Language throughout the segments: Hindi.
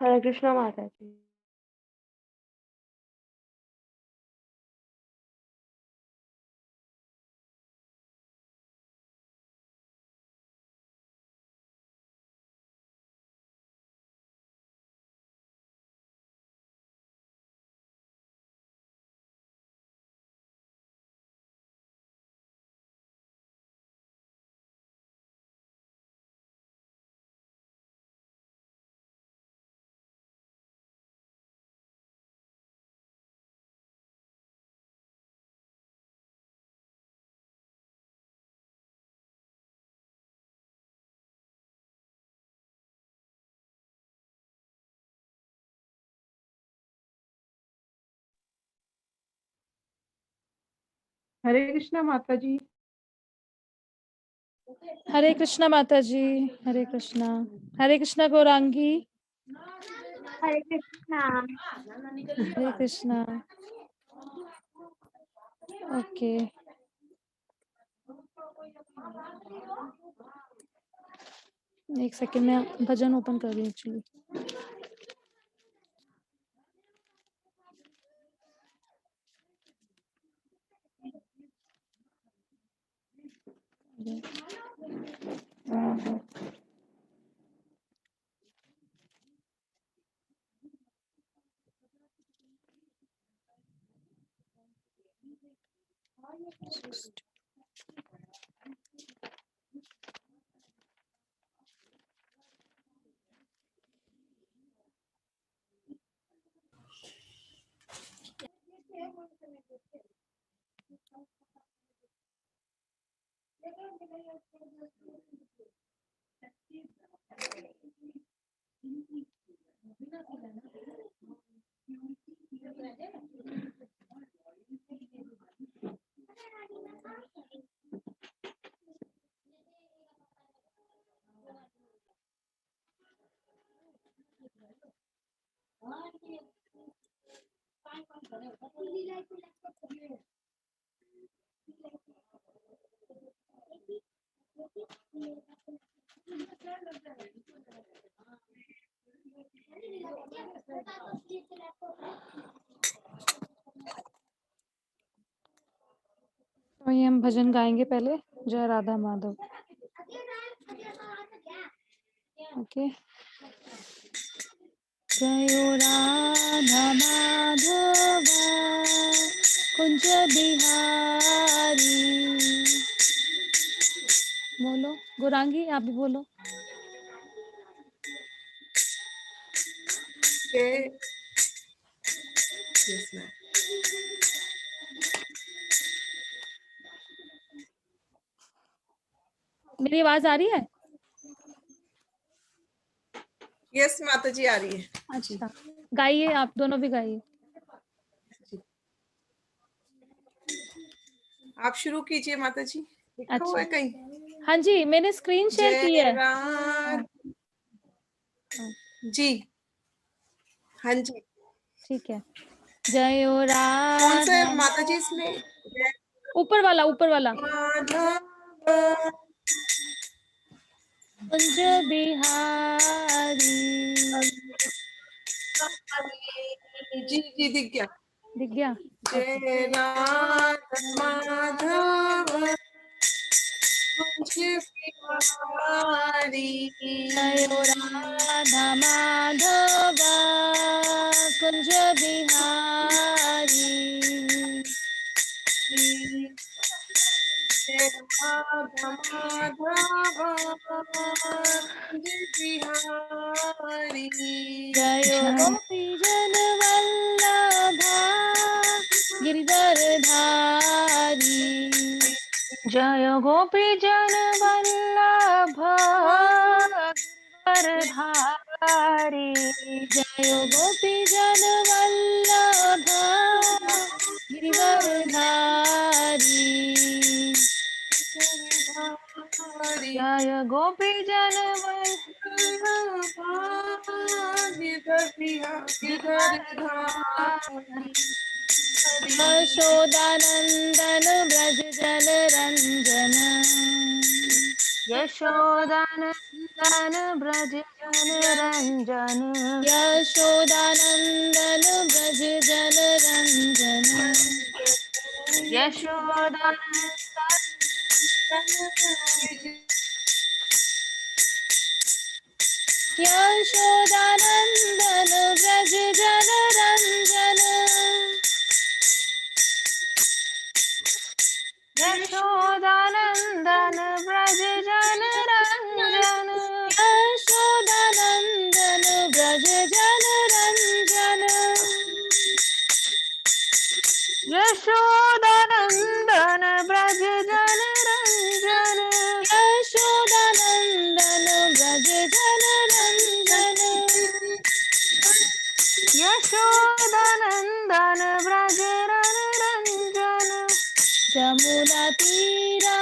हरे कृष्णा माता जी। हरे कृष्णा माता जी। हरे कृष्णा माता जी। हरे कृष्णा। हरे कृष्णा गौरांगी। हरे कृष्णा। हरे कृष्णा। ओके, एक सेकंड में भजन ओपन कर रही हूँ एक्चुअली। तो ये हम भजन गाएंगे पहले, जय राधा माधव। ओके। जय राधा माधव कुंज बिहारी। बोलो गौरांगी, आप भी बोलो। मेरी आवाज आ रही है? यस माता जी आ रही है। अच्छा, गाइए, आप दोनों भी गाइए। आप शुरू कीजिए माता जी। लिखा हुआ है कहीं? हाँ जी, मैंने स्क्रीन शेयर की है। जी हाँ जी, ठीक है। जय कौन सा है राधा। माता जी इसमें? ऊपर वाला, ऊपर वाला। कुंज बिहारी। जी जी दिख गया, दिख गया। जय राधा माधव कुंज बिहारी। जय राधा माधव कुंज बिहारी। जय राधा माधव कुंज बिहारी। जय गोपी जन वल्लभा गिरधर धारी। जय गोपी जन वल्लभ गिरधरधारी। जय गोपी जन वल्लभ गिरधरधारी। जय गोपी जन यशोदानंदन ब्रज जन रंजन। यशोदानंदन धन ब्रज जनरंजन यशोदानंदन ब्रज जनरंजन यशोदानंदन ब्रज जनरंजन यशोदानंदन ब्रज जनरंजन यशोदानंदन ब्रज जनरंजन यशोदानंदन ब्रज जनरंजन यशोदानंदन ब्रज जनरंजन यशोदानंदन ब्रज जनरंजन जमुना तीरावनचारी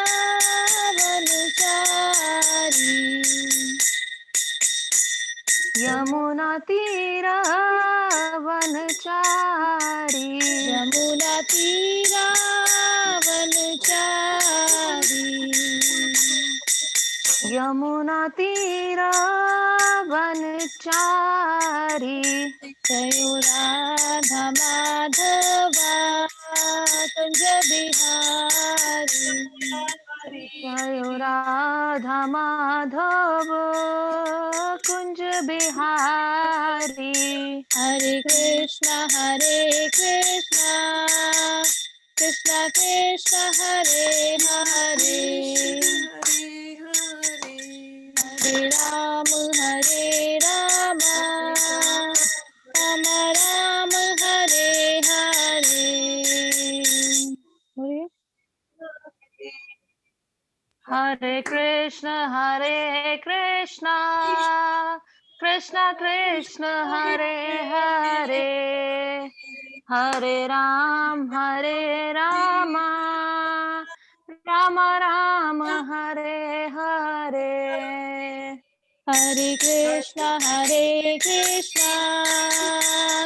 यमुना तीरावनचारी यमुना तीरावनचारी यमुना तीरावनचारी जयो राधा माधवा कुंज बिहारी जय राधा माधव कुंज बिहारी हरे कृष्णा कृष्णा कृष्ण हरे हरे हरे राम राम राम हरे हरे बोलिए हरे Krishna Krishna Krishna Hare Hare Hare Ram Ram Ram Hare Hare Hare Krishna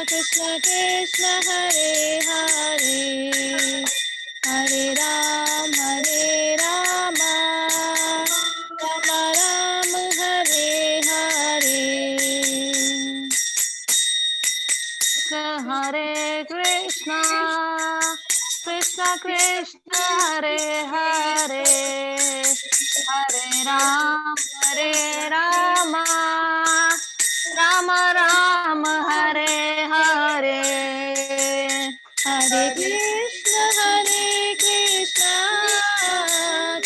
Krishna Krishna Hare Hare Hare Ram Ram Ram Hare Hare Hare Krishna Krishna Hare Hare Hare Ram Ram Hare Hare Hare Krishna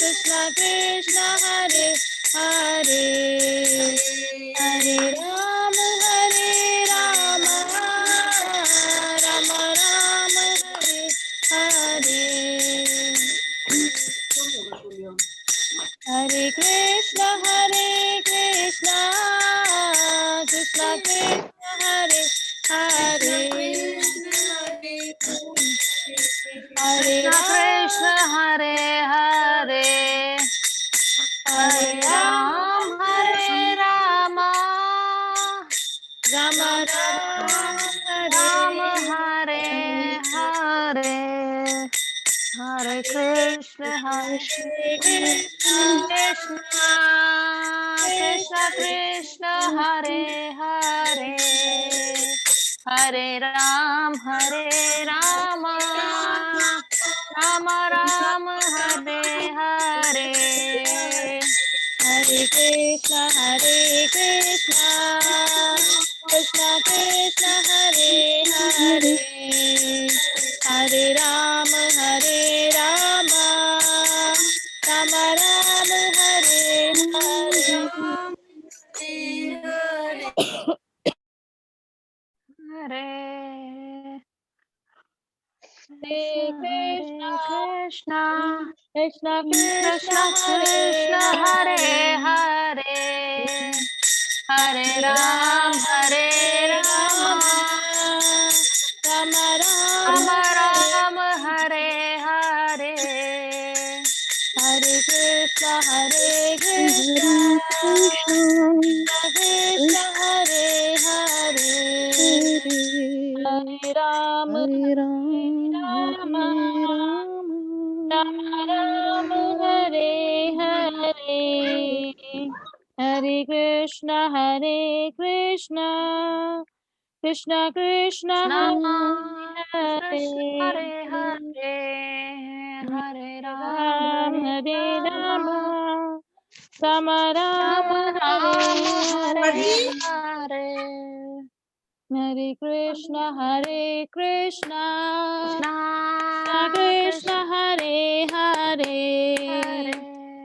Krishna Krishna Hare Hare Hare Ram Ram Ram Hare Hare Hare Krishna Krishna Hare Hare Hare Krishna Hare Hare Hare Ram Ram Hare Hare Hare Krishna Krishna Hare Hare Hare Ram Ram Hare Hare Hare Krishna Krishna Hare Hare Hare Ram Ram Ram Hare Hare Hare Hare Krishna Krishna Krishna Hare Hare Hare Ram Ram Ram Hare Hare Hare Krishna Krishna Hare Hare Hare Ram Ram Ram Hare Hare Hare Krishna, Krishna Krishna, Krishna Hare Hare Hare, Hare, Hare Ram, Rama, Hare Rama, Rama Rama Rama, Hare Rama, Hare Hare. Hare. Hare Krishna, Krishna Krishna, Krishna, Krishna Hare Hare, Hare,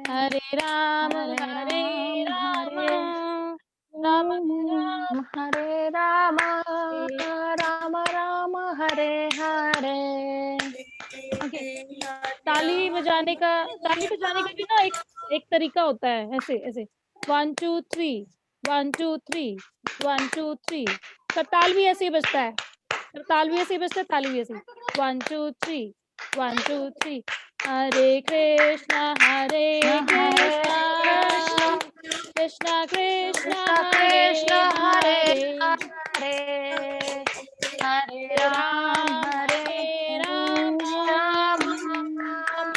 Hare Ram, Hare Hare Ram, Hare Rama, Rama Rama, Hare Rama, Hare Rama Rama, Hare Hare. Okay. ताली बजाने का भी ना एक तरीका होता है, ऐसे ऐसे 1 2 3 1 2 3 1 2 3। करताल भी ऐसे ही बजता है, ताली भी ऐसे ही 1 2 3 1 2 3। हरे Krishna Hare Krishna Krishna, Krishna Krishna Krishna हरे Krishna, Hare हरे, Hare, Hare Ram, Hare Ram Ram, Ram Ram,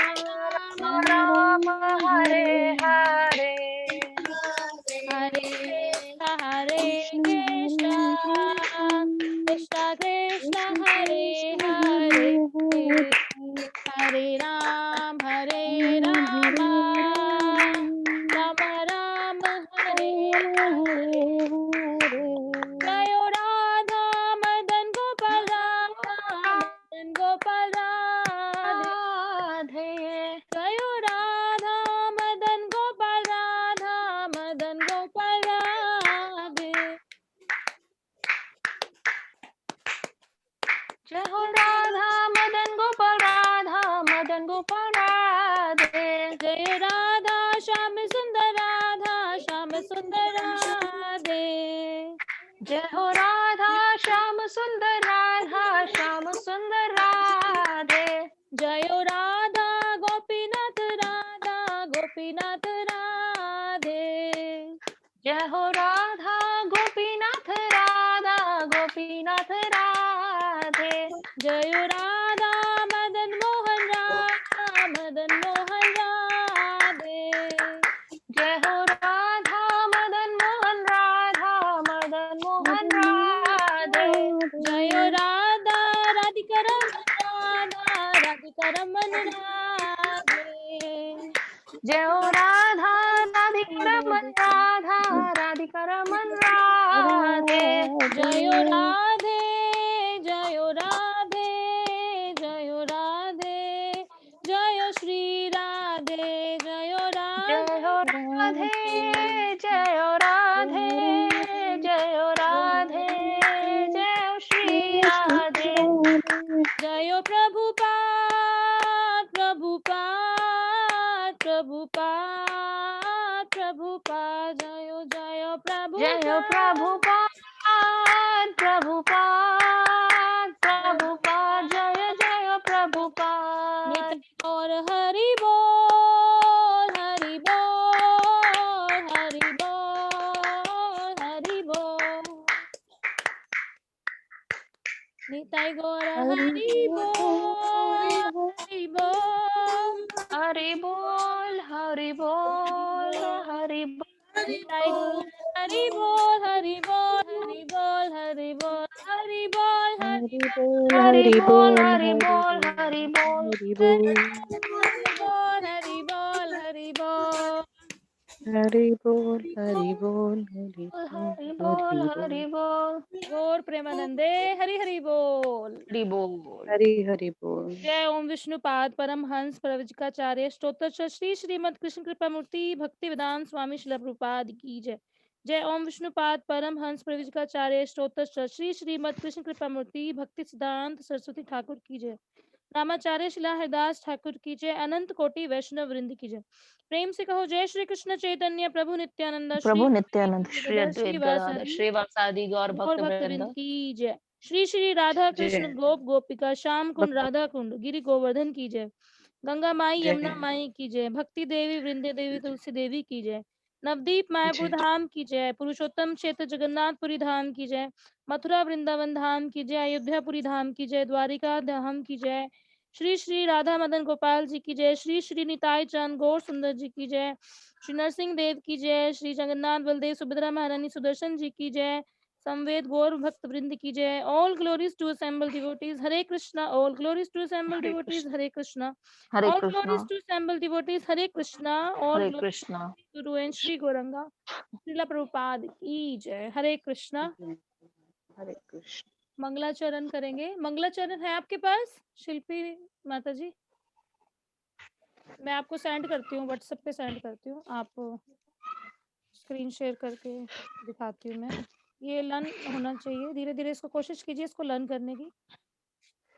Rama Rama, Hare Hare. हरे कृष्णा कृष्णा कृष्णा हरे हरे, हरे राम राम राम, हरे हरे। जय राधा मदन गोपाल, राधा मदन गोपाल राधे, Radhe, जय राधा मदन गोपाल, राधा मदन गोपाल राधे। जय हो राधा मदन गोपाल, राधा मदन गोपाल राधे। जय राधा श्याम सुंदर, राधा श्याम सुंदर राधे। जय हो राधा श्याम सुंदर, राधा श्याम सुंदर राधे। जय राधा गोपीनाथ, राधा गोपीनाथ राधे। जय हो राधा गोपीनाथ, राधा गोपीनाथ राधे। जय राधा मदन मोहन, राधा मदन मोहन राधे। जय हो राधा मदन मोहन, राधा मदन मोहन राधे। जय राधा राधिका रमन, राधा राधिका रमन राधे। जय हो राधा राधिका रमन, राधा राधिका रमन राधे। जय राधे, जय राधे, जय राधे, जय श्री राधे, जय जय हो राधे, जय हो राधे, जय हो राधे, जय हो श्री राधे। जय प्रभुपाद, प्रभुपाद, प्रभुपाद, प्रभुपाद, जय जय हो प्रभुपाद, प्रभुपाद, प्रभुपाद, प्रभुपाद, जय जय हो प्रभुपाद। नित्य और हरि बोल, हरि बोल, हरि बोल, हरि बोल। निताई गौर हरि बोल, हरि बोल। हरि बोल, हरि बोल, हरि बोल। निताई गौर हरि बोल, हरि बोल, हरि बोल, हरि बोल, हरि बोल, हरि बोल, हरि बोल, हरि बोल, हरि बोल। हरि बोल, हरि बोल, हरि बोल। हरि बोल हरि बोल हरि हरि बोल बोल, हरि हरि बोल बोल, गौर प्रेमानंदे हरि हरि बोल। हरि बोल। हरि हरि बोल। जय ओम विष्णुपाद परम हंस प्रवचिकाचार्य स्तोत्र श्री श्रीमद कृष्ण कृपा मूर्ति भक्ति वेदांत स्वामी शिला प्रभुपाद की जय। जय ओम विष्णुपाद परम हंस प्रवचिकाचार्य स्तोत्र श्री श्रीमद कृष्ण कृपा मूर्ति भक्ति सिद्धांत सरस्वती ठाकुर की जय। रामाचार्य शिला हरिदास ठाकुर की जय। अनंत कोटि वैष्णव वृंद की जय। प्रेम से कहो जय श्री कृष्ण चैतन्य प्रभु नित्यानंद श्री प्रभु अद्वैत नित्यानंद, श्री गदाधर अद्वैत गदाधर श्रीवासादि श्रीवासादि गौर गौर भक्त भक्त वृंद। वृंद की जय। श्री श्री राधा कृष्ण जय गोप गोपिका श्याम कुंड भक्त राधा कुंड गिरि गोवर्धन की जय। गंगा माई यमुना जय माई की जय। भक्ति देवी वृंदे देवी तुलसी देवी की जय। नवदीप मायापुर जय धाम की जय। पुरुषोत्तम क्षेत्र जगन्नाथपुरी धाम की जय। मथुरा वृंदावन धाम की जय। अयोध्यापुरी धाम की जय। द्वारिका धाम की जय। श्री श्री राधा मदन गोपाल जी की जय। श्री श्री निताई चंद गौर सुंदर जी की जय। श्री नरसिंह देव की जय। श्री जगन्नाथ बलदेव सुभद्रा महारानी सुदर्शन जी की जय। संवेद गौर भक्त वृंद की जय। All glories to assembled devotees Hare Krishna. All glories to assembled Hare devotees Krishna Hare Krishna. Hare all Krishna glories to assembled devotees Hare Krishna. All Hare glories Krishna guru and Shri Gauranga Srila Prabhupada की जय। हरे कृष्णा। हरे कृष्ण। मंगलाचरण करेंगे। मंगलाचरण है आपके पास शिल्पी माता जी? मैं आपको सेंड करती हूँ, व्हाट्सएप पे सेंड करती हूँ, आप स्क्रीन शेयर करके दिखाती हूँ मैं। ये लर्न होना चाहिए, धीरे धीरे इसको कोशिश कीजिए इसको लर्न करने की।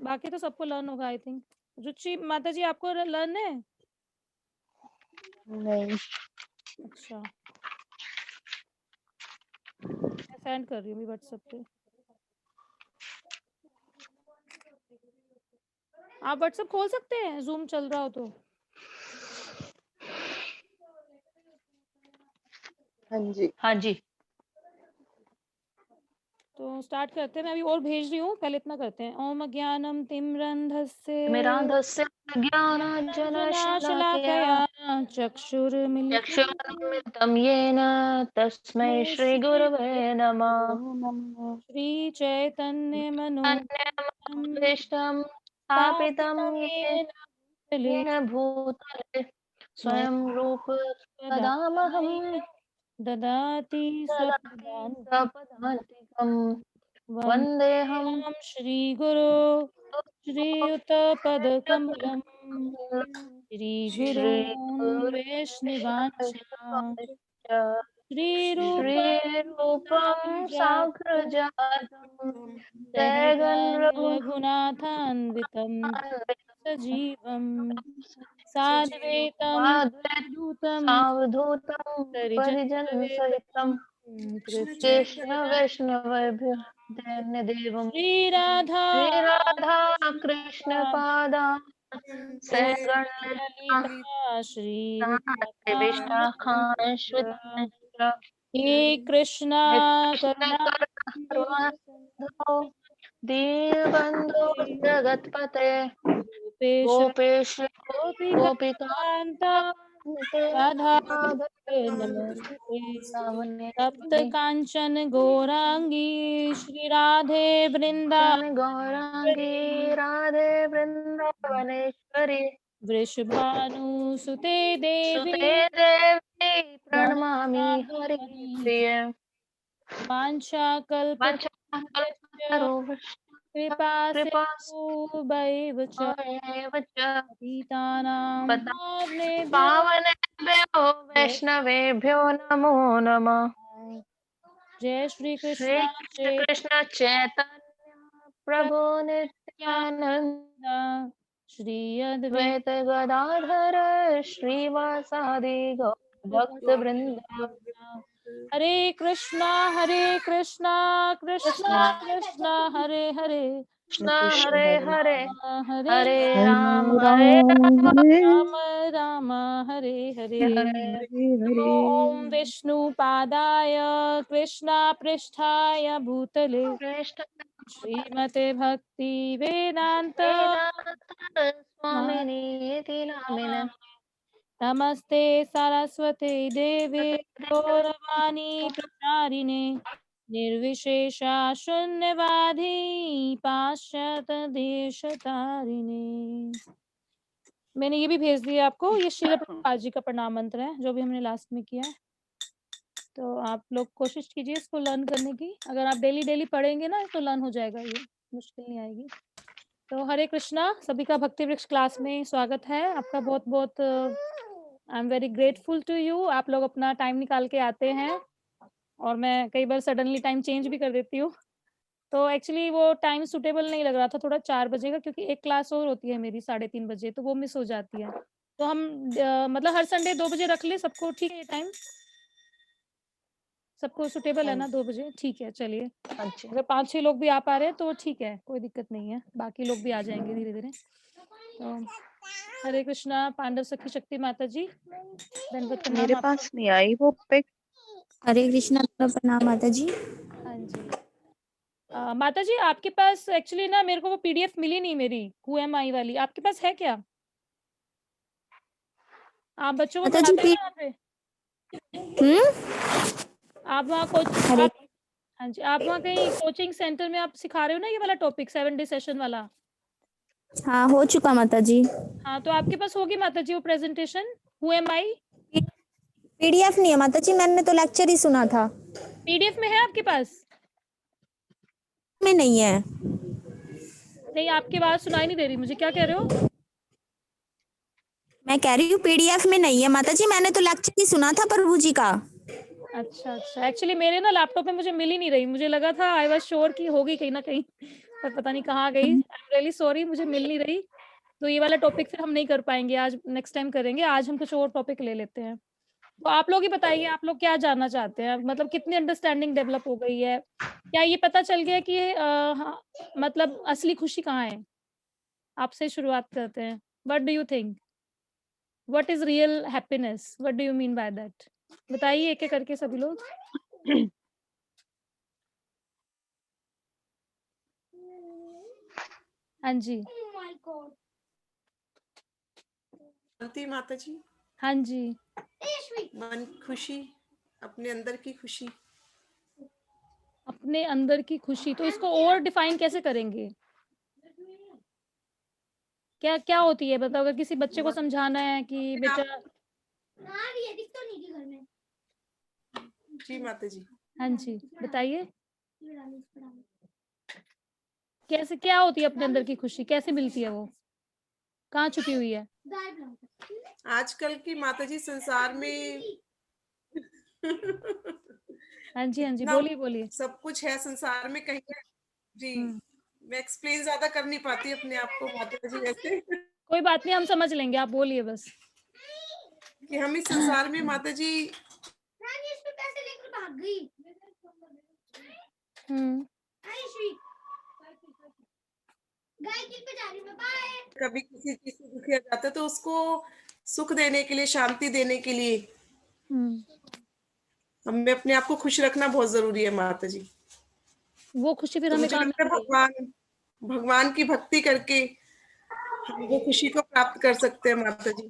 बाकी तो सबको लर्न होगा आई थिंक। रुचि माता जी आपको लर्न है? नहीं। अच्छा, मैं सेंड कर रही हूँ व्हाट्सएप पे। आप व्हाट्सएप खोल सकते हैं जूम चल रहा हो तो? हाँ जी। हाँ जी। तो स्टार्ट करते हैं। मैं अभी और भेज रही हूँ, पहले इतना करते हैं। ओम अज्ञानम तिम्रन्धस्य तिमिरान्धस्य ज्ञानाञ्जनशलाकया शलाकया चक्षुरुन्मिलितं चक्षुरुन्मिलितं येन तस्मै श्रीगुरवे नमः। श्रीचैतन्यमनोभीष्टं अन्यमभीष्टं स्थापितं येन भूतले येन भूतले स्वयं रूप स्वदा वदामहम् ददाति ददाति स्वपदान्तिकं। स्वपदान्तिकम् वन्देऽहं वन्देऽहं श्रीगुरो श्रीयुतपदकमलं श्रीगुरून् वैष्णवांश्च श्रीरूपं श्रीरूपं साग्रजातं सहगण जयगन् रघुनाथान्वितं सजीवं साद्वैतं सावधूतं सावधूतं परिजनसहितं परिजनसहितं कृष्ण कृष्ण वैष्णवेभ्यो धन्यदेवं श्रीराधा श्रीराधा कृष्ण पादा सगण ललिता विशाखान्वितांश्च हे कृष्णा हे कृष्ण करुणा करुणा सिन्धो दीनबन्धो जगत्पते गोपेश गोपेश गोपिका गोपिका कान्ता राधा नमस्ते। तप्त कांचन गौरांगी श्री राधे वृंदा गौरांगी राधे वृंदावनेश्वरी वृषभानुसुते देवी सुते देवी प्रणमामि प्रणमामि हरिप्रिय वाञ्छाकल्पतरुभ्यश्च कृपा कृपा सिन्धुभैव च च पतितानां पावनेभ्यो पावनेभ्यो वैष्णवेभ्यो नमो नमः। जय श्री श्री कृष्ण कृष्ण चैतन्य प्रभु नित्यानंद श्री अद्वैत द्वैत गदाधर श्रीवासादि भक्त वृंद हरे कृष्णा कृष्णा कृष्ण कृष्णा हरे हरे कृष्ण कृष्ण हरे हरे हरे हरे हरे राम हरे हरे राम राम हरे राम राम हरे हरे। हरे हरे। ओम विष्णु पादाय कृष्णा पृष्ठाय भूतले कृष्ण श्रीमते भक्ति वेदांत वेदांत स्वामिनी इति नामिने नमस्ते सरस्वते देवे गौरवाणी प्रचारिणे निर्विशेषा शून्यवादी पाश्चात देश तारिणे। मैंने ये भी भेज दिया आपको, ये श्रील प्रभुपाद जी का प्रणाम मंत्र है जो भी हमने लास्ट में किया है। तो आप लोग कोशिश कीजिए इसको लर्न करने की। अगर आप डेली डेली पढ़ेंगे ना तो लर्न हो जाएगा, ये मुश्किल नहीं आएगी। तो हरे कृष्णा, सभी का भक्ति वृक्ष क्लास में स्वागत है आपका। बहुत बहुत I am very grateful to you. आप लोग अपना टाइम निकाल के आते हैं और मैं कई बार सडनली टाइम चेंज भी कर देती हूँ। तो एक्चुअली वो टाइम सूटेबल नहीं लग रहा था थोड़ा 4 बजे का, क्योंकि एक क्लास और होती है मेरी 3:30 बजे, तो वो मिस हो जाती है। तो हम मतलब हर संडे 2 बजे रख ले, सबको ठीक है ये टाइम? सबको सूटेबल है ना 2 बजे? ठीक है, चलिए। अच्छा अगर 5-6 लोग भी आ पा रहे हैं तो ठीक है, कोई दिक्कत नहीं है। बाकी लोग भी आ जाएंगे धीरे धीरे। तो हरे कृष्णा। पांडव सखी शक्ति माता जी, दंडवत प्रणाम मेरे आपको। पास नहीं आई वो पिक। हरे कृष्णा प्रणाम माता जी। हाँ जी। माता जी आपके पास एक्चुअली ना मेरे को वो पीडीएफ मिली नहीं मेरी हु एम आई वाली, आपके पास है क्या? आप बच्चों को माता जी पढ़ाते हैं ना वहाँ पे? आप वहाँ कोच हरे आप हाँ जी, आप वहाँ कहीं कोचिंग सेंटर में आप सिखा रहे हो ना ये वाला टॉपिक 7 डे सेशन वाला? हाँ हो चुका माता जी। हाँ, तो आपके पास होगी माता जी वो presentation who am I? PDF नहीं है माता जी, मैंने तो लेक्चर ही सुना था। पीडीएफ में है आपके पास? में नहीं है। नहीं, आपकी आवाज सुनाई नहीं दे रही मुझे, क्या कह रहे हो? मैं कह रही हूँ पीडीएफ में नहीं है माता जी, मैंने तो लेक्चर ही सुना था प्रभु जी का। अच्छा अच्छा, एक्चुअली मेरे ना लैपटॉप में मुझे मिल ही नहीं रही, मुझे लगा था आई वाज श्योर कि होगी कहीं ना कहीं, पर पता नहीं कहाँ गई। आई एम रियली सॉरी, मुझे मिल नहीं रही। तो ये वाला टॉपिक फिर हम नहीं कर पाएंगे आज, नेक्स्ट टाइम करेंगे। आज हम कुछ और टॉपिक ले लेते हैं। तो आप लोग ही बताइए, आप लोग क्या जानना चाहते हैं? मतलब कितनी अंडरस्टैंडिंग डेवलप हो गई है? क्या ये पता चल गया कि हाँ, मतलब असली खुशी कहाँ है? आपसे शुरुआत करते हैं। What do you think? What is real happiness? What do you mean by that? बताइए एक एक करके सभी लोग। हाँ जी। शांति माता जी, हाँ जी। मन खुशी, अपने अंदर की खुशी। अपने अंदर की खुशी, तो इसको और डिफाइन कैसे करेंगे? क्या क्या होती है? मतलब अगर किसी बच्चे को समझाना है कि बेटा। जी माता जी, हाँ जी, बताइए कैसे, क्या होती है अपने अंदर की खुशी, कैसे मिलती है वो, कहाँ छुपी हुई है? आजकल की माता जी संसार में हाँ जी, हाँ जी, इतना बोलिए बोलिए। सब कुछ है संसार में, कहीं जी हम्म, मैं एक्सप्लेन ज्यादा कर नहीं पाती अपने आप को माता जी, वैसे कोई बात नहीं, हम समझ लेंगे, आप बोलिए बस। कि हम इस संसार में माता जी हम्म, कभी किसी चीज से दुखी हो जाते हैं, तो उसको सुख देने के लिए, शांति देने के लिए हम्म, हमें अपने आप को खुश रखना बहुत जरूरी है माता जी। वो खुशी फिर तो हमें मुझे कहाँ लगता है मिलती है? भगवान की भक्ति करके हम वो खुशी को प्राप्त कर सकते हैं माता जी।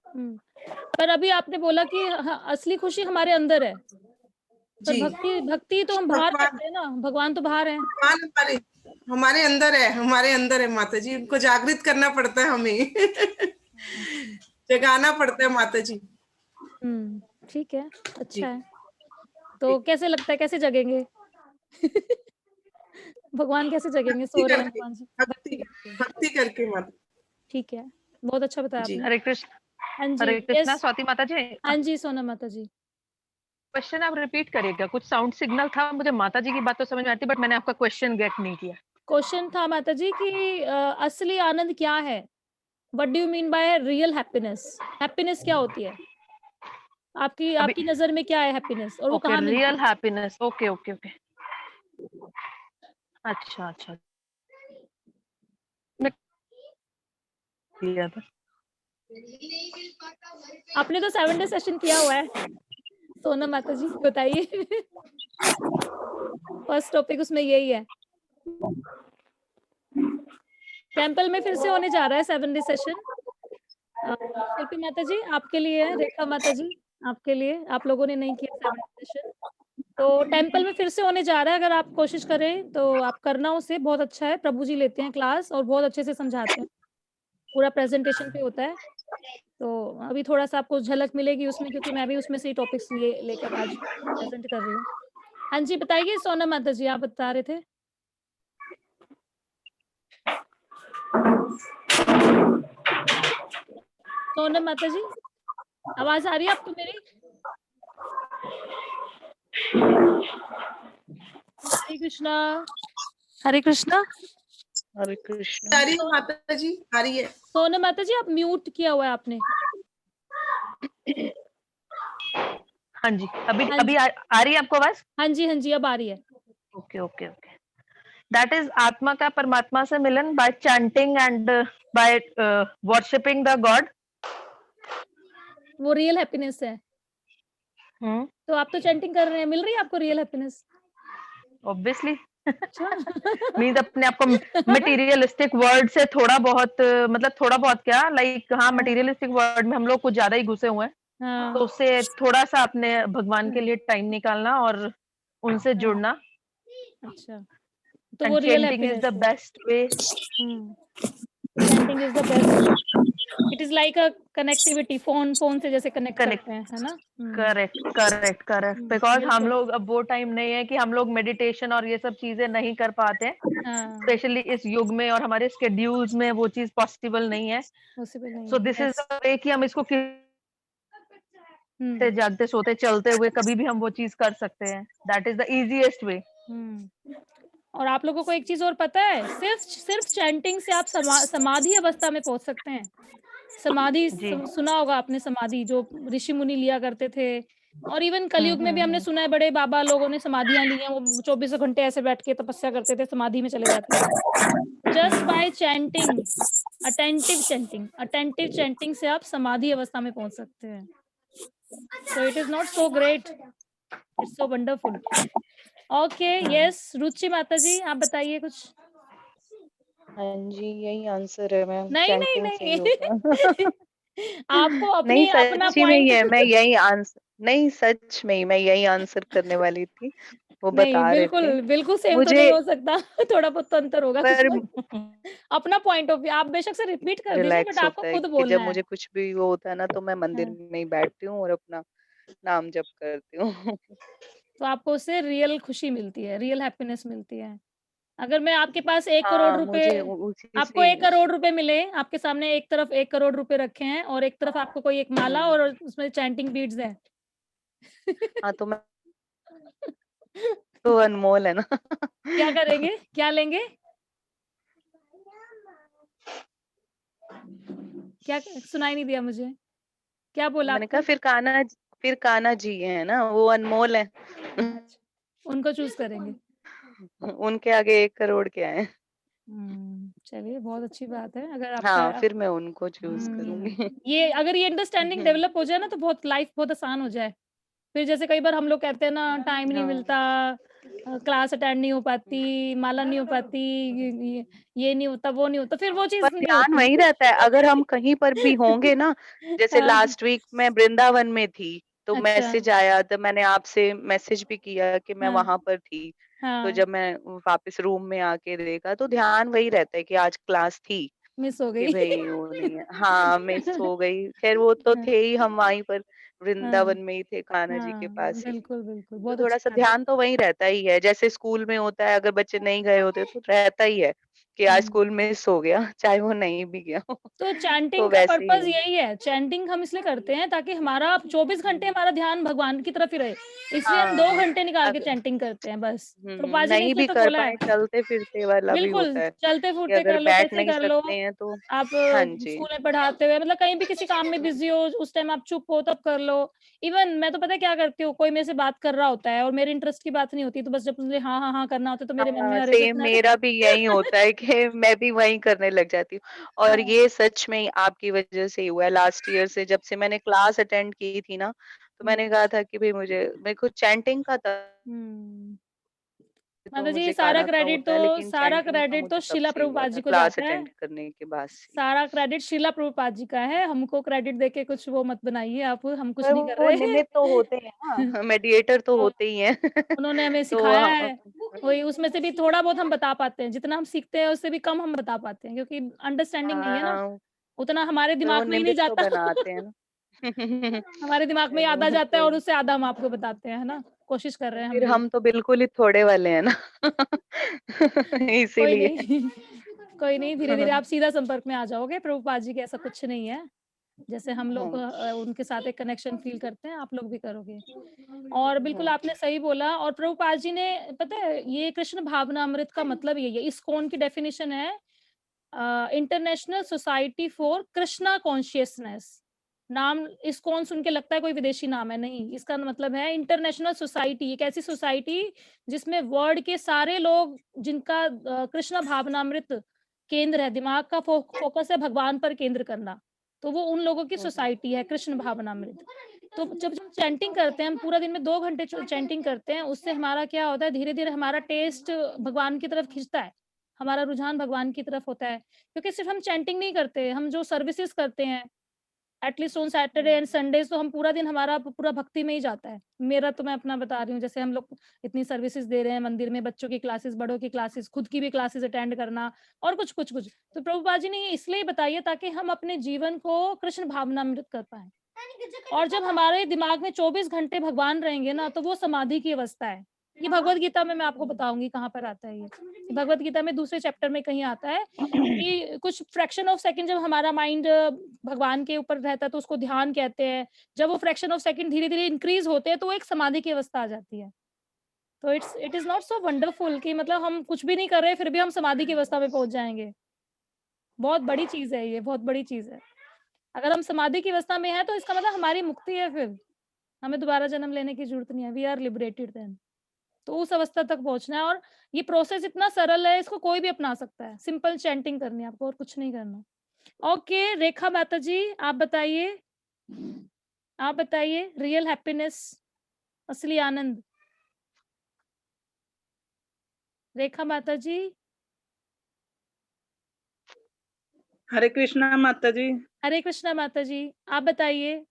हम्म, पर अभी आपने बोला कि असली खुशी हमारे अंदर है, पर जी, भक्ति भक्ति तो हम बाहर भगवान करते हैं ना, भगवान तो बाहर है। भगवान हमारे हमारे अंदर है, हमारे अंदर है माता जी, उनको जागृत करना पड़ता है हमें जगाना पड़ता है माता जी। ठीक है, जी अच्छा है। तो कैसे लगता है, कैसे जगेंगे? भगवान कैसे जगेंगे? भक्ति सो रहे हैं करके, भगवान जी, भक्ति भक्ति करके। भक्ति करके माता। ठीक है, बहुत अच्छा बताया जी आपने। हरे कृष्ण। हाँ जी, हरे कृष्णा यस। स्वाति माता जी। हाँ जी, सोना माता जी। क्वेश्चन आप रिपीट करिएगा, कुछ साउंड सिग्नल था, मुझे माता जी की बात तो समझ में आती, बट मैंने आपका क्वेश्चन गेट नहीं किया। क्वेश्चन था माता जी कि असली आनंद क्या है? What do you mean by real happiness? Happiness क्या होती है? आपकी अभी आपकी नजर में क्या है हैप्पीनेस, और वो ओके, कहाँ मिलती रियल है? हैप्पीनेस, ओके ओके ओके, अच्छा अच्छा, मैं किया था। आपने तो 7 डे सेशन किया हुआ है सोना माता जी, बताइए। फर्स्ट टॉपिक उसमें यही है। टेम्पल में फिर से होने जा रहा है 7 डे सेशन। शिल्पी माता जी आपके लिए है, रेखा माता जी आपके लिए, आप लोगों ने नहीं किया 7 डे सेशन, तो टेम्पल में फिर से होने जा रहा है। अगर आप कोशिश करें तो आप करना उसे, बहुत अच्छा है। प्रभु जी लेते हैं क्लास और बहुत अच्छे से समझाते हैं, पूरा प्रेजेंटेशन पे होता है। तो अभी थोड़ा-सा आपको झलक मिलेगी उसमें, क्योंकि मैं भी उसमें से ही टॉपिक्स लेकर आज प्रेज़ेंट कर रही हूँ। हाँ जी, बताइए सोनम माता जी, आप बता रहे थे? सोनम माता जी, आवाज़ आ रही है आपको मेरी? हरे कृष्णा, हरे कृष्णा। हरे कृष्ण। आ रही है माता जी, आ रही है। सोनम माता जी, आप म्यूट किया हुआ है आपने। हाँ जी, अभी हाँ अभी जी, आ रही है आपको आवाज? हाँ जी, हाँ जी, अब आ रही है। Okay okay okay, that is आत्मा का परमात्मा से मिलन by chanting and by worshipping the god. वो रियल हैप्पीनेस है। तो आप तो चैंटिंग कर रहे हैं, मिल रही है आपको रियल हैप्पीनेस? ऑब्वियसली अच्छा मीन्स अपने आप को मटेरियलिस्टिक वर्ड से थोड़ा बहुत मतलब थोड़ा बहुत क्या लाइक हाँ मटेरियलिस्टिक वर्ड में हम लोग कुछ ज्यादा ही घुसे हुए हैं, हाँ तो उससे थोड़ा सा अपने भगवान के लिए टाइम निकालना और उनसे हाँ, जुड़ना, अच्छा तो एंड वो real chanting is happiness the है। Best way. Chanting is the best, it is like a connectivity, phone से जैसे कनेक्ट कनेक्ट, करते हैं, है ना? करेक्ट करेक्ट करेक्ट, बिकॉज हम बिल्कुल। लोग अब वो टाइम नहीं है कि हम लोग मेडिटेशन और ये सब चीजें नहीं कर पाते हैं, हाँ, स्पेशली इस युग में, और हमारे स्केड्यूल्स में वो चीज पॉसिबल नहीं है। पॉसिबल नहीं सो है, this is yes. The way कि हम इसको हम्म जागते सोते चलते हुए कभी भी हम वो चीज कर सकते हैं, that is the easiest way. Hmm और आप लोगों को एक चीज और पता है, सिर्फ सिर्फ चैंटिंग से आप समाधि अवस्था में पहुंच सकते हैं। समाधि जी। सुना होगा आपने, समाधि जो ऋषि मुनि लिया करते थे, और इवन कलयुग में भी हमने सुना है बड़े बाबा लोगों ने समाधियां ली हैं, वो 24 घंटे ऐसे बैठ के तपस्या करते थे, समाधि में चले जाते थे। Just by chanting, attentive chanting से आप समाधि अवस्था में पहुंच सकते हैं। So it is not so great, it's so wonderful. Okay, yes Ruchi माता जी, आप बताइए कुछ। हाँ जी, यही आंसर है मैम, नहीं नहीं चैंटिंग से ही होता है। नहीं आपको नहीं अपनी अपना सच्ची में ही पॉइंट है, मैं यही आंसर, नहीं सच में ही मैं यही आंसर करने वाली थी, वो नहीं, बता रहे थे बिल्कुल बिल्कुल सेम तो मुझे। नहीं हो सकता थोड़ा बहुत तो अंतर होगा कुछ पर तो। अपना पॉइंट ऑफ व्यू आप बेशक से रिपीट कर दीजिए, बट रिलैक्स आपको होता है खुद कि बोलना जब है। मुझे कुछ भी वो होता है ना, तो मैं मंदिर हाँ, में ही बैठती हूँ और अपना नाम जप करती हूँ। तो आपको उससे रियल खुशी मिलती है, रियल हैप्पीनेस मिलती है। अगर मैं आपके पास 1 करोड़ हाँ, रुपए, मुझे उसी आपको से 1 करोड़ रुपए मिले, आपके सामने एक तरफ 1 करोड़ रुपए रखे हैं और एक तरफ आपको कोई एक माला और उसमें चैंटिंग बीड्स है हाँ तो मैं तो अनमोल है ना। क्या करेंगे? क्या लेंगे? क्या सुनाई नहीं दिया मुझे, क्या बोला मैंने कहा आपने? फिर कान्हा जी है ना, वो अनमोल है। अच्छा, उनको चूज करेंगे। उनके आगे 1 करोड़ क्या है। चलिए बहुत अच्छी बात है, अगर आपका हाँ, फिर मैं उनको चूज करूंगी। ये अगर ये अंडरस्टैंडिंग डेवलप हो जाए ना, तो बहुत लाइफ बहुत आसान हो जाए। फिर जैसे कई बार हम लोग कहते हैं ना, टाइम नहीं हाँ, मिलता, क्लास अटेंड नहीं हो पाती, माला नहीं हो पाती, ये नहीं होता, वो नहीं होता, फिर वो पर चीज नहीं ध्यान होती। वही रहता है, अगर हम कहीं पर भी होंगे ना, जैसे हाँ, लास्ट वीक मैं वृंदावन में थी, तो अच्छा, मैसेज आया, तो मैंने आपसे मैसेज भी किया कि मैं हाँ, वहां पर थी। तो हाँ, जब मैं वापस रूम में आके देखा, तो ध्यान वही रहता है कि आज क्लास थी, मिस हो कि गई। भाई वो नहीं है, हाँ मिस हो गई। खैर वो तो हाँ, थे ही, हम वहीं पर हाँ, वृंदावन में ही थे, कान्हा जी के हाँ, पास ही। बिल्कुल, बिल्कुल, तो बहुत थोड़ा अच्छी सा बात है। ध्यान तो वही रहता ही है, जैसे स्कूल में होता है, अगर बच्चे नहीं गए होते तो रहता ही है कि आज हुँ। स्कूल मिस हो गया, चाहे वो नहीं भी गया हो। तो चैंटिंग तो का वैसे ही पर्पस है। यही है, चैंटिंग हम इसलिए करते हैं ताकि हमारा 24 घंटे हमारा ध्यान भगवान की तरफ ही रहे, इसलिए हम 2 हाँ, घंटे निकाल के अगर चैंटिंग करते हैं बस। प्रभुपाद जी ने नहीं इसलिए भी तो कर बोला है। पाए, चलते फिरते वाला भी बिल्कुल, होता है कि चलते-फिरते अगर कर लो, बैठ कैसे नहीं कर लो, सकते हैं तो। आप हाँ जी। स्कूल में पढ़ाते हुए मतलब कहीं भी किसी काम में बिज़ी हो, उस टाइम आप चुप हो तब कर लो। इवन मैं तो पता है क्या करती हूँ, कोई मेरे से बात कर रहा होता है और मेरे इंटरेस्ट की बात नहीं होती, तो बस जब मुझे हाँ, हाँ, हाँ करना होता है, तो मेरे मन में हाँ, हरे सेम कृष्णा मेरा भी यही होता है कि मैं भी वही करने लग जाती हूँ। और हाँ, ये सच में ही आपकी वजह से ही हुआ है। लास्ट ईयर से जब से मैंने क्लास अटेंड की थी ना, तो हुँ, मैंने कहा था कि भाई मेरे को चैंटिंग का था, हुँ। तो माता जी मुझे गाना का होता है, लेकिन सारा चैंटिंग का क्रेडिट तो मुझे तब शीला से ही हुआ प्रभुपाद था, जी को क्लास जाता है। अटेंड करने के बाद से। सारा क्रेडिट शीला प्रभुपाद जी का है, हमको क्रेडिट देके कुछ वो मत बनाइए आप, हम कुछ पर नहीं कर वो रहे। निमित्त तो होते हैं ना, मेडिएटर तो तो होते ही हैं। उन्होंने हमें तो सिखाया है, वही उसमें से भी थोड़ा बहुत हम बता पाते हैं, जितना हम सीखते हैं उससे भी कम हम बता पाते हैं, क्योंकि अंडरस्टैंडिंग नहीं है ना, हाँ, उतना हमारे तो वो दिमाग में ही नहीं निमित्त तो जाता। बनाते हैं ना। हमारे दिमाग में ही आधा चलो जाता है तो और उससे आधा हम आपको बताते हैं, है ना? कोशिश कर रहे हैं हम फिर भी। हम तो बिल्कुल ही थोड़े वाले हैं ना। कोई इसीलिए। नहीं, कोई नहीं, धीरे-धीरे आप सीधा संपर्क में आ जाओगे, प्रभुपाद जी के ऐसा कुछ नहीं है। जैसे हम लोग हाँ, उनके साथ एक कनेक्शन फ़ील करते हैं, आप लोग भी करोगे। और बिल्कुल हाँ, आपने सही बोला, और प्रभुपाद जी ने पता है ये कृष्ण भावनामृत का मतलब यही है, इस्कॉन की डेफिनिशन है international society for Krishna consciousness. नाम इस्कॉन सुन के लगता है कोई विदेशी नाम है, नहीं, इसका मतलब है इंटरनेशनल सोसाइटी, एक ऐसी सोसाइटी जिसमें वर्ल्ड के सारे लोग जिनका कृष्ण भावनामृत केंद्र है, दिमाग का फोकस है भगवान पर केंद्र करना। तो वो उन लोगों की सोसाइटी है कृष्ण भावनामृत। तो जब हम चैंटिंग करते हैं, हम पूरा दिन में 2 घंटे चैंटिंग करते हैं, उससे हमारा क्या होता है, धीरे-धीरे हमारा टेस्ट भगवान की तरफ खिंचता है, हमारा रुझान भगवान की तरफ होता है। क्योंकि सिर्फ हम चैंटिंग नहीं करते, हम जो सर्विसेज करते हैं, at least on Saturday and Sundays, तो हम पूरा दिन हमारा पूरा भक्ति में ही जाता है। मेरा तो मैं अपना बता रही हूँ, जैसे हम लोग इतनी सर्विसेज दे रहे हैं मंदिर में, बच्चों की क्लासेस, बड़ों की क्लासेस, खुद की भी क्लासेस अटेंड करना और कुछ। तो प्रभुपाद जी ने ये इसलिए बताई है ताकि हम अपने जीवन को कृष्ण भावनामृत कर पाएं। और जब हमारे दिमाग में 24 घंटे भगवान रहेंगे ना, तो वो समाधि की अवस्था है। ये भगवत गीता में मैं आपको बताऊंगी कहाँ पर आता है ये। भगवत गीता में दूसरे चैप्टर में कहीं आता है कि कुछ फ्रैक्शन ऑफ सेकंड जब हमारा माइंड भगवान के ऊपर रहता है तो उसको ध्यान कहते हैं। जब वो फ्रैक्शन ऑफ सेकंड धीरे-धीरे इंक्रीज होते हैं तो वो एक समाधि की अवस्था आ जाती है। तो it is not so wonderful कि मतलब हम कुछ भी नहीं कर रहे फिर भी हम समाधि की अवस्था में पहुंच जाएंगे। बहुत बड़ी चीज है ये, बहुत बड़ी चीज है। अगर हम समाधि की अवस्था में हैं तो इसका मतलब हमारी मुक्ति है, फिर हमें दोबारा जन्म लेने की जरूरत नहीं है। We are liberated then. तो उस अवस्था तक पहुंचना है और ये प्रोसेस इतना सरल है, इसको कोई भी अपना सकता है। सिंपल चैंटिंग करनी है आपको और कुछ नहीं करना। ओके रेखा माता जी, आप बताइए रियल हैप्पीनेस, असली आनंद। रेखा माता जी। हरे कृष्णा माता जी। हरे कृष्णा माता जी, आप बताइए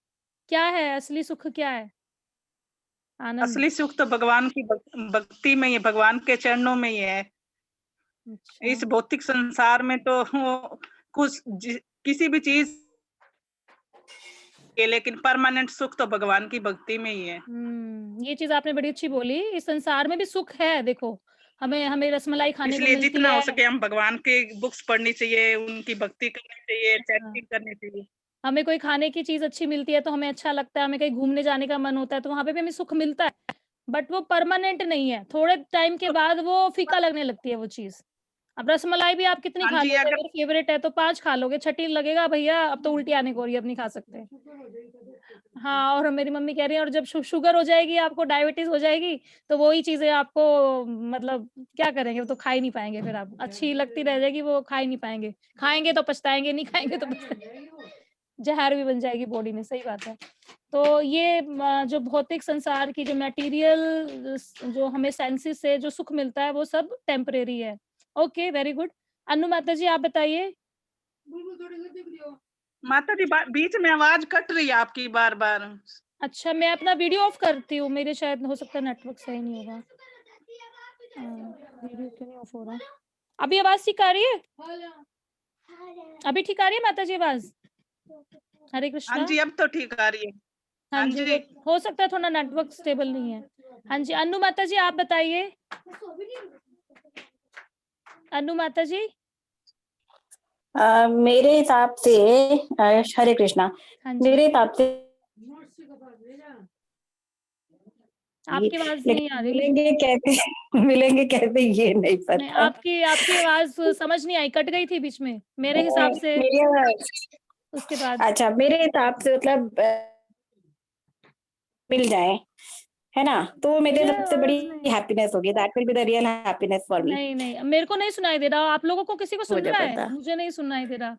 क्या है असली सुख, क्या है आनंद? असली सुख तो भगवान की भक्ति में ही है, भगवान के चरणों में ही है। अच्छा। इस भौतिक संसार में तो कुछ किसी भी चीज के, लेकिन परमानेंट सुख तो भगवान की भक्ति में ही है। ये चीज आपने बड़ी अच्छी बोली। इस संसार में भी सुख है, देखो हमें रसमलाई खाने को इसलिए मिलती जितना है। हो सके हम भगवान के बुक्स पढ़नी चाहिए, उनकी भक्ति करनी चाहिए, चैंटिंग करनी चाहिए। हमें कोई खाने की चीज अच्छी मिलती है तो हमें अच्छा लगता है, हमें कहीं घूमने जाने का मन होता है तो वहां पे भी हमें सुख मिलता है, बट वो परमानेंट नहीं है। थोड़े टाइम के बाद वो फीका लगने लगती है वो चीज। अब रसमलाई भी आप कितनी हाँ खा जी, लोगे, अगर अगर फेवरेट है तो 5 खा लोगे, छठी लगेगा भैया अब तो उल्टी आने को हो रही है, अब नहीं खा सकते। हाँ, और मेरी मम्मी कह रही है और जब शुगर हो जाएगी, आपको डायबिटीज हो जाएगी, तो वही चीजें आपको मतलब क्या करेंगे, वो तो खा ही नहीं पाएंगे। फिर आप अच्छी लगती रह जाएगी, वो खा ही नहीं पाएंगे। खाएंगे तो पछताएंगे, नहीं खाएंगे तो पछताएंगे। जहर भी बन जाएगी बॉडी में, सही बात है। तो ये जो भौतिक संसार की जो मटेरियल जो हमें सेंसेस से जो सुख मिलता है वो सब टेम्परेरी है। Okay very good. अनु माता जी आप बताइए। माता जी बीच में आवाज कट रही है आपकी बार बार। अच्छा, मैं अपना वीडियो ऑफ करती हूँ, मेरे शायद हो सकता है नेटवर्क सही नहीं होगा। वीडियो क्यों नहीं ऑफ हो रहा? अभी आवाज ठीक आ रही है? अभी ठीक आ रही है माता जी आवाज? हरे कृष्णा। हाँ जी, अब तो ठीक आ रही है। हाँ जी, हो सकता है थोड़ा नेटवर्क स्टेबल नहीं है। हाँ जी, अनु माता जी आप बताइए। अनु माता जी। मेरे हिसाब से हरे कृष्णा, हाँ जी, मेरे हिसाब से आपकी आवाज नहीं आ रही। मिलेंगे कैसे ये नहीं पता। नहीं, आपकी आवाज समझ नहीं आई, कट गई थी बीच में मेरे हिसाब से। मेरी आवाज उसके बाद अच्छा, मेरे हिसाब से मतलब मिल जाए, है ना, तो मेरे सबसे बड़ी हैप्पीनेस होगी। That will be the real happiness for me. नहीं, मेरे को नहीं सुनाई दे रहा। आप लोगों को किसी को सुन रहा है? मुझे नहीं सुनाई दे रहा,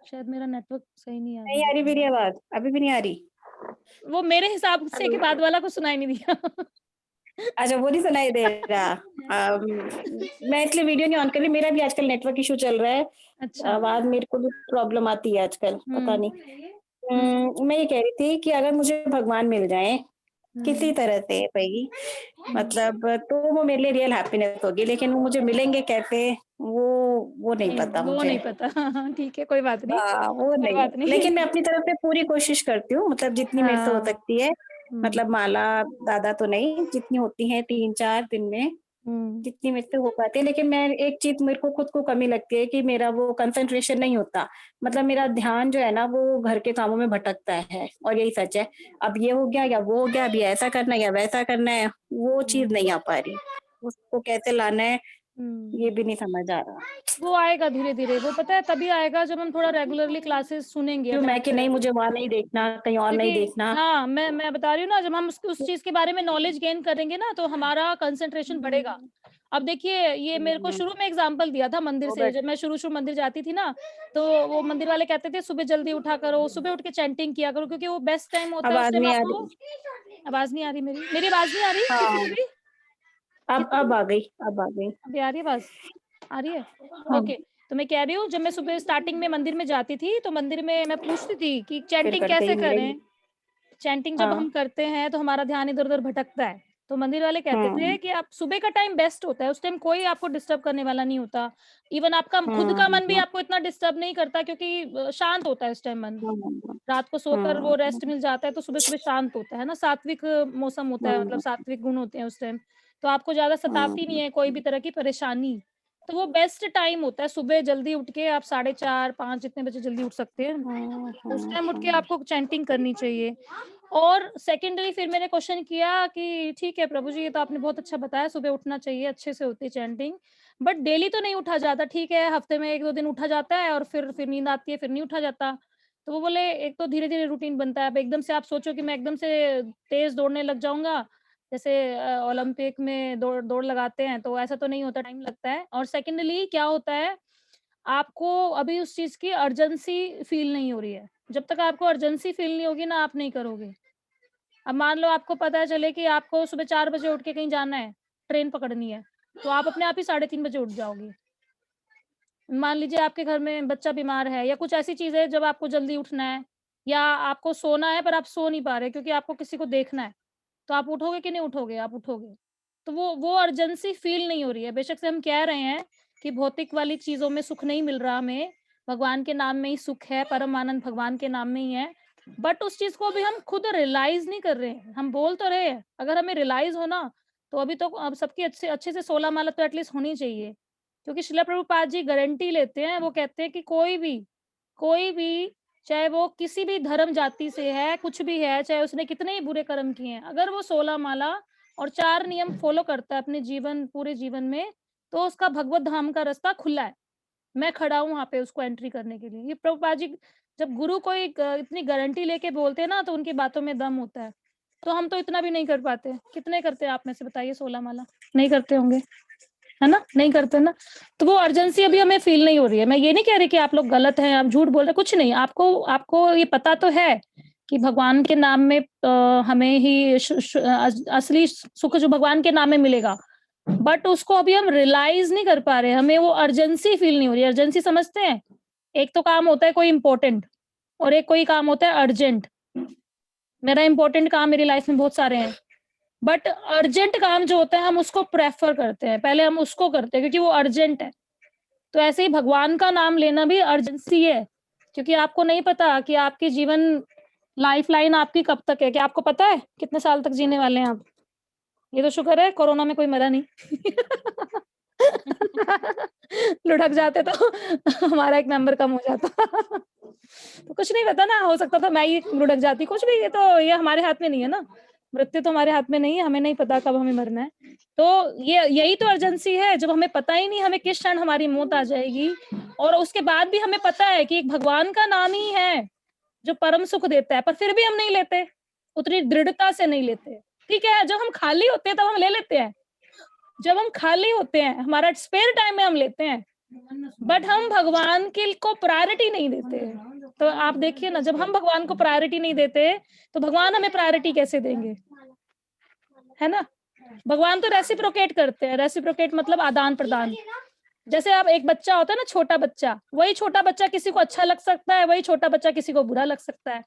शायद मेरा नेटवर्क सही नहीं आ रहा। नहीं आ रही मेरी आवाज, अभी भी नहीं आ रही। वो मेरे हिसाब से के बाद वाला को सुनाई नहीं दिया। अच्छा, वो नहीं सुनाई दे रहा। मैं इसलिए वीडियो नहीं ऑन कर रही, मेरा भी आजकल नेटवर्क इशू चल रहा है। अच्छा, आवाज मेरे को भी प्रॉब्लम आती है आजकल, पता नहीं। मैं ये कह रही थी कि अगर मुझे भगवान मिल जाए किसी तरह से भाई, मतलब तो वो मेरे लिए रियल हैप्पीनेस होगी। लेकिन वो मुझे मिलेंगे कैसे, वो नहीं पता मुझे। वो नहीं पता। ठीक है, कोई बात नहीं। वो नहीं। लेकिन मैं अपनी तरफ से पूरी कोशिश करती हूँ, मतलब जितनी मेरे से हो सकती है। मतलब माला दादा तो नहीं, जितनी होती है 3-4 दिन में, जितनी मेरे से हो पाती है। लेकिन मैं एक चीज मेरे को खुद को कमी लगती है कि मेरा वो कंसंट्रेशन नहीं होता। मतलब मेरा ध्यान जो है ना वो घर के कामों में भटकता है, और यही सच है। अब ये हो गया या वो हो गया, अभी ऐसा करना है या वैसा करना है, वो चीज नहीं आ पा रही। उसको कैसे लाना है ये भी नहीं समझ आ रहा। वो आएगा धीरे धीरे, वो पता है तभी आएगा जब हम थोड़ा रेगुलरली क्लासेस सुनेंगे। मैं कि नहीं, मुझे वहां नहीं देखना, कहीं और नहीं देखना। हाँ, मैं बता रही हूँ ना, जब हम उस चीज के बारे में नॉलेज गेन करेंगे ना तो हमारा कंसंट्रेशन बढ़ेगा। अब देखिए ये मेरे को शुरू में एग्जाम्पल दिया था मंदिर वो से, बैठ जब मैं शुरू मंदिर जाती थी ना, तो वो मंदिर वाले कहते थे सुबह जल्दी उठा करो, सुबह उठ के चैंटिंग किया करो, क्योंकि वो बेस्ट टाइम होता है। उस आवाज टाइम नहीं आ आपको रही। आवाज नहीं आ रही, मेरी आवाज नहीं आ रही हाँ किसी को भी? अब आ गई, अब आ गई। अभी आ रही है आवाज? आ रही है? हाँ ओके। तो मैं कह रही हूँ, जब मैं सुबह स्टार्टिंग में मंदिर में जाती थी, तो मंदिर में मैं पूछती थी कि फिर चैंटिंग करते ही कैसे नहीं रही। करें। चैंटिंग जब हम हाँ करते हैं तो हमारा ध्यान इधर उधर भटकता है, तो मंदिर वाले कहते थे कि आप सुबह का टाइम बेस्ट होता है, उस टाइम कोई आपको डिस्टर्ब करने वाला नहीं होता। इवन आपका खुद का मन भी आपको इतना डिस्टर्ब नहीं करता, क्योंकि शांत होता है उस टाइम मन। रात को सोकर वो रेस्ट मिल जाता है, तो सुबह सुबह शांत होता है ना, सात्विक मौसम होता है, मतलब सात्विक गुण होते हैं उस टाइम। तो आपको ज्यादा सताती नहीं है कोई भी तरह की परेशानी। तो वो बेस्ट टाइम होता है, सुबह जल्दी उठ के आप 4:30 5 जितने बजे जल्दी उठ सकते हैं, उस टाइम उठ के आपको चैंटिंग करनी चाहिए। और सेकेंडरी फिर मैंने क्वेश्चन किया कि ठीक है प्रभु जी, ये तो आपने बहुत अच्छा बताया, सुबह उठना चाहिए, अच्छे से होती है चैंटिंग, बट डेली तो नहीं उठा जाता। ठीक है, हफ्ते में 1-2 दिन उठा जाता है और फिर नींद आती है, फिर नहीं उठा जाता। तो वो बोले एक तो धीरे धीरे रूटीन बनता है। अब एकदम से आप सोचो कि मैं एकदम से तेज दौड़ने लग जाऊंगा, जैसे ओलंपिक में दौड़ दौड़ लगाते हैं, तो ऐसा तो नहीं होता, टाइम लगता है। और सेकेंडली क्या होता है, आपको अभी उस चीज की अर्जेंसी फील नहीं हो रही है। जब तक आपको अर्जेंसी फील नहीं होगी ना, आप नहीं करोगे। अब मान लो आपको पता चले कि आपको सुबह 4 बजे उठ के कहीं जाना है, ट्रेन पकड़नी है, तो आप अपने आप ही 3:30 बजे उठ जाओगे। मान लीजिए आपके घर में बच्चा बीमार है या कुछ ऐसी चीज है जब आपको जल्दी उठना है, या आपको सोना है पर आप सो नहीं पा रहे क्योंकि आपको किसी को देखना है, तो आप उठोगे कि नहीं उठोगे? आप उठोगे। तो वो अर्जेंसी फील नहीं हो रही है। बेशक से हम कह रहे हैं कि भौतिक वाली चीजों में सुख नहीं मिल रहा हमें, भगवान के नाम में ही सुख है, परम आनंद भगवान के नाम में ही है, बट उस चीज को अभी हम खुद रियलाइज नहीं कर रहे हैं। हम बोल तो रहे हैं, अगर हमें रियलाइज हो ना, तो अभी तो अब सबकी अच्छे अच्छे से 16 माला तो एटलीस्ट होनी चाहिए। क्योंकि शिला प्रभुपाद जी गारंटी लेते हैं, वो कहते हैं कि कोई भी चाहे वो किसी भी धर्म जाति से है, कुछ भी है, चाहे उसने कितने ही बुरे कर्म किए हैं, अगर वो 16 माला और 4 नियम फॉलो करता है अपने पूरे जीवन में, तो उसका भगवत धाम का रास्ता खुला है। मैं खड़ा हूँ वहाँ पे उसको एंट्री करने के लिए। ये प्रभुपाद जी जब गुरु कोई इतनी गारंटी लेके बोलते हैं ना, तो उनकी बातों में दम होता है। तो हम तो इतना भी नहीं कर पाते। कितने करते हैं आप में से बताइए 16 माला? नहीं करते होंगे, है ना? नहीं करते ना। तो वो अर्जेंसी अभी हमें फील नहीं हो रही है। मैं ये नहीं कह रही कि आप लोग गलत हैं, आप झूठ बोल रहे, कुछ नहीं। आपको ये पता तो है कि भगवान के नाम में हमें ही असली सुख जो भगवान के नाम में मिलेगा, बट उसको अभी हम रियलाइज नहीं कर पा रहे। हमें वो अर्जेंसी फील नहीं हो रही। अर्जेंसी समझते हैं? एक तो काम होता है कोई इंपॉर्टेंट, और एक कोई काम होता है अर्जेंट। मेरा इंपॉर्टेंट काम मेरी लाइफ में बहुत सारे हैं, बट अर्जेंट काम जो होता है हम उसको प्रेफर करते हैं, पहले हम उसको करते हैं क्योंकि वो अर्जेंट है। तो ऐसे ही भगवान का नाम लेना भी अर्जेंसी है, क्योंकि आपको नहीं पता कि आपकी जीवन लाइफ लाइन आपकी कब तक है। क्या आपको पता है कितने साल तक जीने वाले हैं आप? ये तो शुक्र है कोरोना में कोई मरा नहीं। लुढ़क जाते तो हमारा एक मेंबर कम हो जाता। तो कुछ नहीं पता ना, हो सकता था मैं ही लुढ़क जाती, कुछ भी। ये हमारे हाथ में नहीं है ना, मृत्यु तो हमारे हाथ में नहीं है, हमें नहीं पता कब हमें मरना है। तो यही तो अर्जेंसी है, जब हमें पता ही नहीं हमें किस क्षण हमारी मौत आ जाएगी, और उसके बाद भी हमें पता है कि एक भगवान का नाम ही है जो परम सुख देता है, पर फिर भी हम नहीं लेते, उतनी दृढ़ता से नहीं लेते। ठीक है, जब हम खाली होते हैं तब हम ले लेते हैं, जब हम खाली होते हैं हमारा स्पेयर टाइम में हम लेते हैं, बट हम भगवान के को प्रायोरिटी नहीं देते। तो आप देखिए ना, जब हम भगवान को प्रायोरिटी नहीं देते तो भगवान हमें प्रायोरिटी कैसे देंगे, है ना? भगवान तो रेसिप्रोकेट करते हैं। रेसिप्रोकेट मतलब आदान प्रदान। जैसे आप एक बच्चा होता है ना, छोटा बच्चा, वही छोटा बच्चा किसी को अच्छा लग सकता है, वही छोटा बच्चा किसी को बुरा लग सकता है।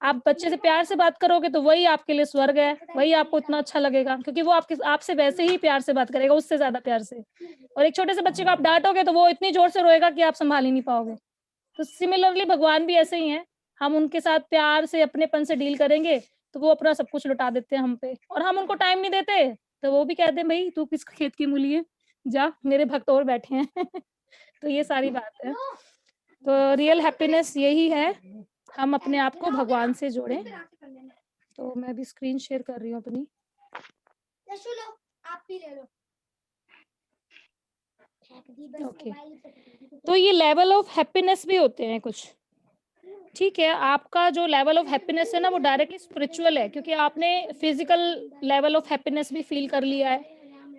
आप बच्चे से प्यार से बात करोगे तो वही आपके लिए स्वर्ग है, वही आपको इतना अच्छा लगेगा, क्योंकि वो आपसे वैसे ही प्यार से बात करेगा, उससे ज्यादा प्यार से। और एक छोटे से बच्चे को आप डांटोगे तो वो इतनी जोर से रोएगा कि आप संभाल ही नहीं पाओगे। तो सिमिलरली भगवान भी ऐसे ही हैं। हम उनके साथ प्यार से अपनेपन से डील करेंगे तो वो अपना सब कुछ लुटा देते हैं हम पे, और हम उनको टाइम नहीं देते तो वो भी कहते हैं भाई तू किस खेत की मूली है, जा, मेरे भक्त और बैठे हैं। तो ये सारी बात है। तो रियल हैप्पीनेस यही है, हम अपने आप को भगवान से जोड़ें। तो मैं भी स्क्रीन शेयर कर रही हूँ अपनी। ओके, तो ये लेवल ऑफ हैप्पीनेस भी होते हैं कुछ। ठीक है, आपका जो लेवल ऑफ हैप्पीनेस है ना, वो डायरेक्टली स्पिरिचुअल है, क्योंकि आपने फिजिकल लेवल ऑफ हैप्पीनेस भी फील कर लिया है,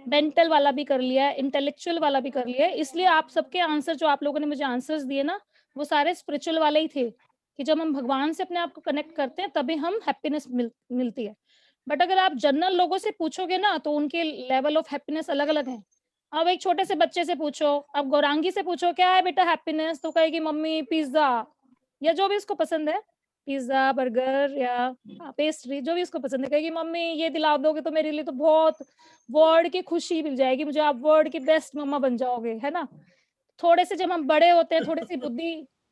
मेंटल वाला भी कर लिया है, इंटेलेक्चुअल वाला भी कर लिया है। इसलिए आप सबके आंसर जो आप लोगों ने मुझे आंसर्स दिए ना, वो सारे स्पिरिचुअल वाले ही थे कि जब हम भगवान से अपने आप को कनेक्ट करते हैं तभी हम हैप्पीनेस मिलती है। बट अगर आप जनरल लोगों से पूछोगे ना तो उनके लेवल ऑफ हैप्पीनेस अलग अलग है। अब एक छोटे से बच्चे से पूछो, अब गौरांगी से पूछो क्या है बेटा हैप्पीनेस, तो कहेगी मम्मी पिज्जा, या जो भी इसको पसंद है, पिज्जा बर्गर या पेस्ट्री, जो भी इसको पसंद है, कहेगी मम्मी ये दिला दोगे तो मेरे लिए तो बहुत वर्ल्ड की खुशी मिल जाएगी, मुझे आप वर्ल्ड की बेस्ट मम्मा बन जाओगे, है ना। थोड़े से जब हम बड़े होते हैं, थोड़ी सी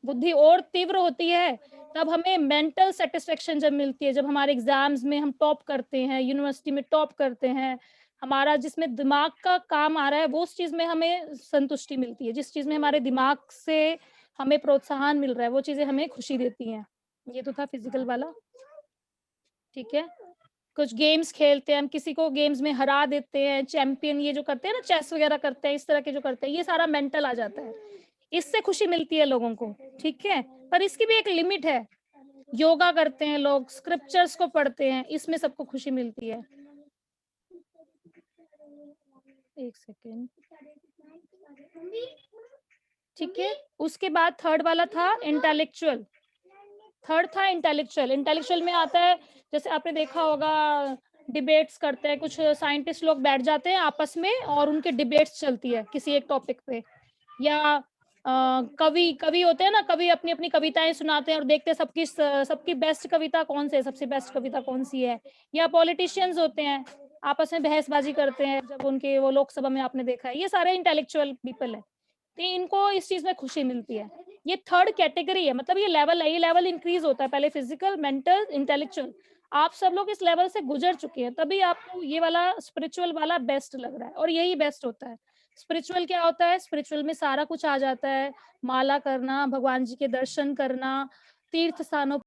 बुद्धि और तीव्र होती है, तब हमें मेंटल सेटिस्फेक्शन जब मिलती है, जब हमारे एग्जाम्स में हम टॉप करते हैं, यूनिवर्सिटी में टॉप करते हैं, हमारा जिसमें दिमाग का काम आ रहा है वो उस चीज में हमें संतुष्टि मिलती है, जिस चीज में हमारे दिमाग से हमें प्रोत्साहन मिल रहा है वो चीजें हमें खुशी देती हैं। ये तो था फिजिकल वाला, ठीक है। कुछ गेम्स खेलते हैं हम, किसी को गेम्स में हरा देते हैं, चैंपियन ये जो करते हैं ना, चेस वगैरह करते हैं, इस तरह के जो करते हैं, ये सारा मेंटल आ जाता है, इससे खुशी मिलती है लोगों को, ठीक है। पर इसकी भी एक लिमिट है। योगा करते हैं लोग, स्क्रिप्चर्स को पढ़ते हैं, इसमें सबको खुशी मिलती है। एक सेकेंड, ठीक है। उसके बाद थर्ड वाला था इंटेलेक्चुअल। थर्ड था इंटेलेक्चुअल। इंटेलेक्चुअल में आता है, जैसे आपने देखा होगा डिबेट्स करते हैं, कुछ साइंटिस्ट लोग बैठ जाते हैं आपस में और उनके डिबेट्स चलती है किसी एक टॉपिक पे, या कवि होते हैं ना, कवि अपनी अपनी कविताएं सुनाते हैं और देखते हैं सबकी बेस्ट कविता कौन सी है, सबसे बेस्ट कविता कौन सी है। या पॉलिटिशियंस होते हैं, आपस में बहसबाजी करते हैं, जब उनके वो लोकसभा में आपने देखा है, ये सारे इंटेलेक्चुअल पीपल है, तो इनको इस चीज में खुशी मिलती है। ये थर्ड कैटेगरी है, मतलब ये लेवल है, ये लेवल इंक्रीज होता है, पहले फिजिकल, मेंटल, इंटेलेक्चुअल। आप सब लोग इस लेवल से गुजर चुके हैं, तभी आपको ये वाला स्पिरिचुअल वाला बेस्ट लग रहा है, और यही बेस्ट होता है। स्पिरिचुअल क्या होता है? स्पिरिचुअल में सारा कुछ आ जाता है, माला करना, भगवान जी के दर्शन करना, तीर्थ स्थानों